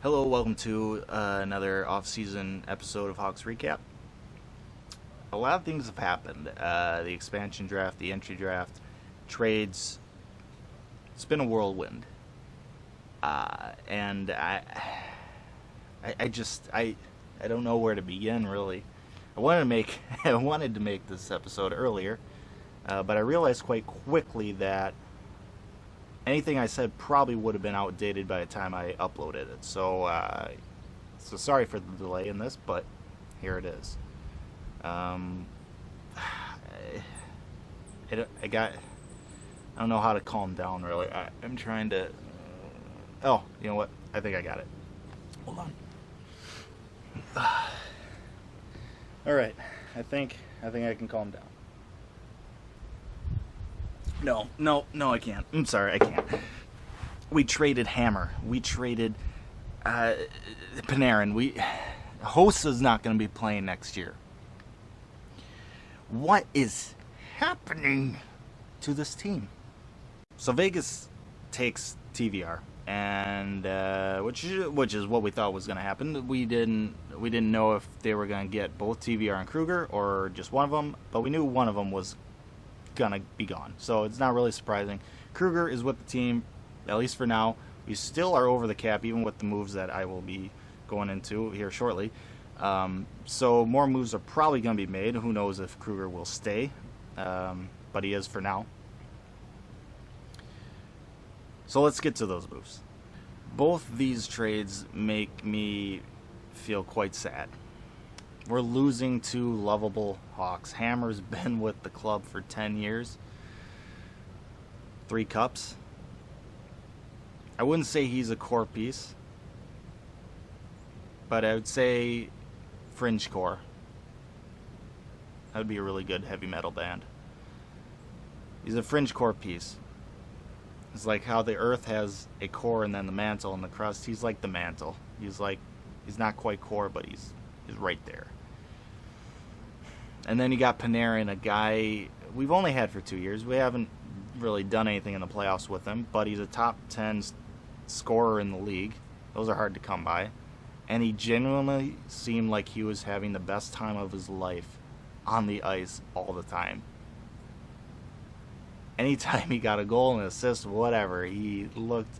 Hello, welcome to another off-season episode of Hawks Recap. A lot of things have happened. The expansion draft, the entry draft, trades. It's been a whirlwind. And I don't know where to begin, really. I wanted to make this episode earlier, but I realized quite quickly that anything I said probably would have been outdated by the time I uploaded it. So sorry for the delay in this, but here it is. I don't know how to calm down, really. I'm trying to... Oh, you know what? I think I got it. Hold on. All right. I think I can calm down. No, I can't. I'm sorry, I can't. We traded Hammer. We traded Panarin. Hossa's not going to be playing next year. What is happening to this team? So Vegas takes TVR, and which is what we thought was going to happen. We didn't know if they were going to get both TVR and Kruger or just one of them, but we knew one of them was gonna be gone, so it's not really surprising. Kruger is with the team, at least for now. We still are over the cap, even with the moves that I will be going into here shortly. So more moves are probably going to be made. Who knows if Kruger will stay, but he is for now. So let's get to those moves. Both these trades make me feel quite sad. We're losing two lovable Hawks. Hammer's been with the club for 10 years. 3 cups. I wouldn't say he's a core piece, but I would say fringe core. That would be a really good heavy metal band. He's a fringe core piece. It's like how the earth has a core and then the mantle and the crust. He's like the mantle. He's not quite core, but he's right there. And then you got Panarin, a guy we've only had for 2 years. We haven't really done anything in the playoffs with him, but he's a top 10 scorer in the league. Those are hard to come by. And he genuinely seemed like he was having the best time of his life on the ice all the time. Anytime he got a goal, an assist, whatever, he looked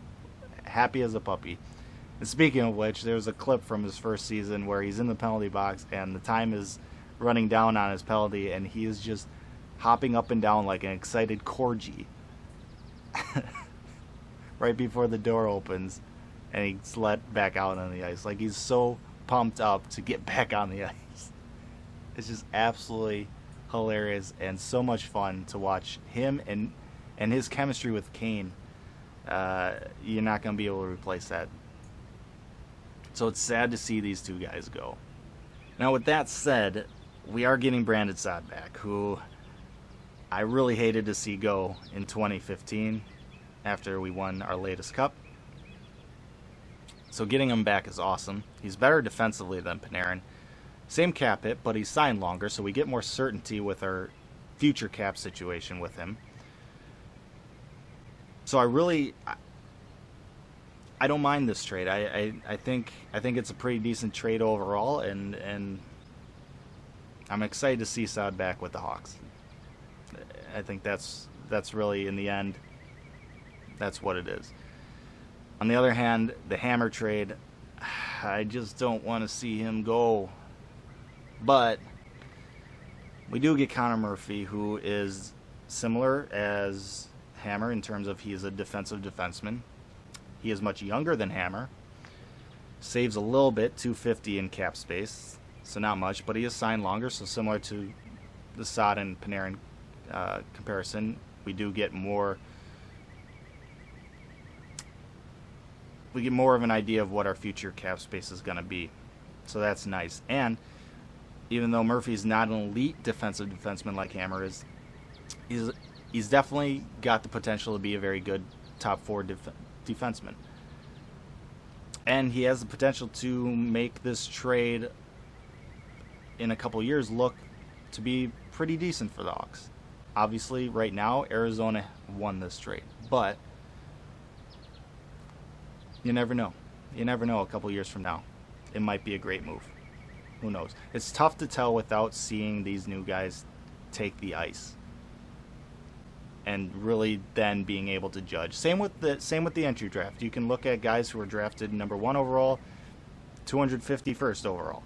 happy as a puppy. And speaking of which, there's a clip from his first season where he's in the penalty box and the time is running down on his penalty, and he is just hopping up and down like an excited corgi right before the door opens, and he's let back out on the ice. Like, he's so pumped up to get back on the ice. It's just absolutely hilarious and so much fun to watch him and his chemistry with Kane. You're not going to be able to replace that. So it's sad to see these two guys go. Now, with that said, we are getting Brandon Saad back, who I really hated to see go in 2015 after we won our latest cup. So getting him back is awesome. He's better defensively than Panarin. Same cap hit, but he's signed longer, so we get more certainty with our future cap situation with him. So I don't mind this trade. I think it's a pretty decent trade overall, and I'm excited to see Saad back with the Hawks. I think that's really, in the end, that's what it is. On the other hand, the Hammer trade, I just don't want to see him go. But we do get Connor Murphy, who is similar as Hammer in terms of he is a defensive defenseman. He is much younger than Hammer. Saves a little bit, $250 in cap space. So not much, but he is signed longer, so similar to the Saad and Panarin comparison, we do get more. We get more of an idea of what our future cap space is going to be, so that's nice. And even though Murphy's not an elite defensive defenseman like Hammer is, he's definitely got the potential to be a very good top 4 defenseman. And he has the potential to make this trade in a couple years look to be pretty decent for the Hawks. Obviously, right now, Arizona won this trade, but you never know. You never know, a couple years from now, it might be a great move. Who knows? It's tough to tell without seeing these new guys take the ice and really then being able to judge. Same with the entry draft. You can look at guys who were drafted number 1 overall, 251st overall.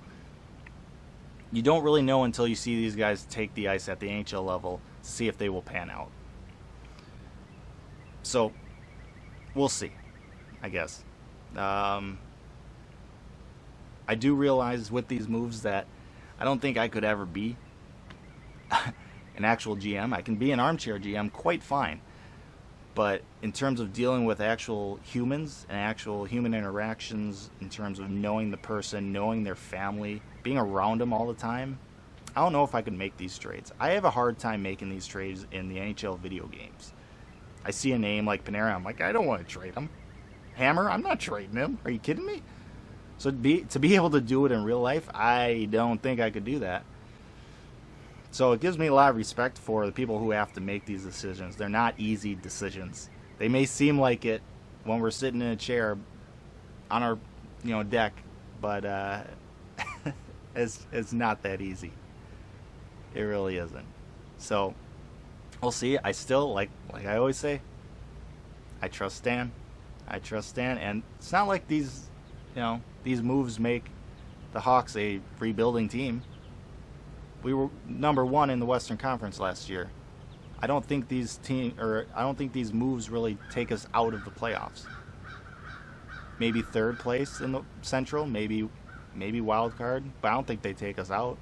You don't really know until you see these guys take the ice at the NHL level to see if they will pan out. So, we'll see, I guess. I do realize with these moves that I don't think I could ever be an actual GM. I can be an armchair GM quite fine. But in terms of dealing with actual humans and actual human interactions, in terms of knowing the person, knowing their family, being around them all the time, I don't know if I could make these trades. I have a hard time making these trades in the NHL video games. I see a name like Panarin, I'm like, I don't want to trade him. Hammer, I'm not trading him. Are you kidding me? So to be able to do it in real life, I don't think I could do that. So it gives me a lot of respect for the people who have to make these decisions. They're not easy decisions. They may seem like it when we're sitting in a chair on our, deck, but it's not that easy. It really isn't. So we'll see. I still like I always say, I trust Stan. And it's not like these moves make the Hawks a rebuilding team. We were number 1 in the Western Conference last year. I don't think these moves really take us out of the playoffs. Maybe 3rd place in the Central, maybe wild card, but I don't think they take us out.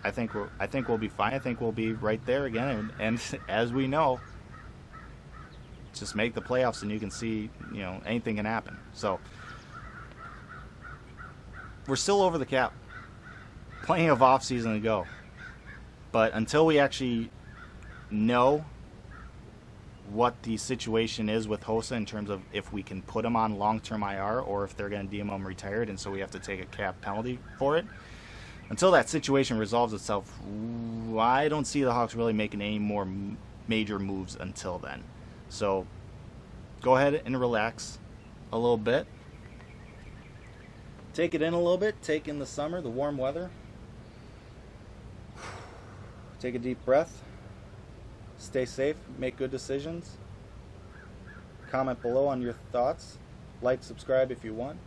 I think we'll be fine. I think we'll be right there again, and as we know, just make the playoffs and you can see, anything can happen. So we're still over the cap. Plenty of off season to go. But until we actually know what the situation is with Hossa in terms of if we can put him on long-term IR or if they're going to deem him retired and so we have to take a cap penalty for it, until that situation resolves itself, I don't see the Hawks really making any more major moves until then. So go ahead and relax a little bit. Take it in a little bit. Take in the summer, the warm weather. Take a deep breath. Stay safe. Make good decisions. Comment below on your thoughts. Like, subscribe if you want.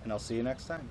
And I'll see you next time.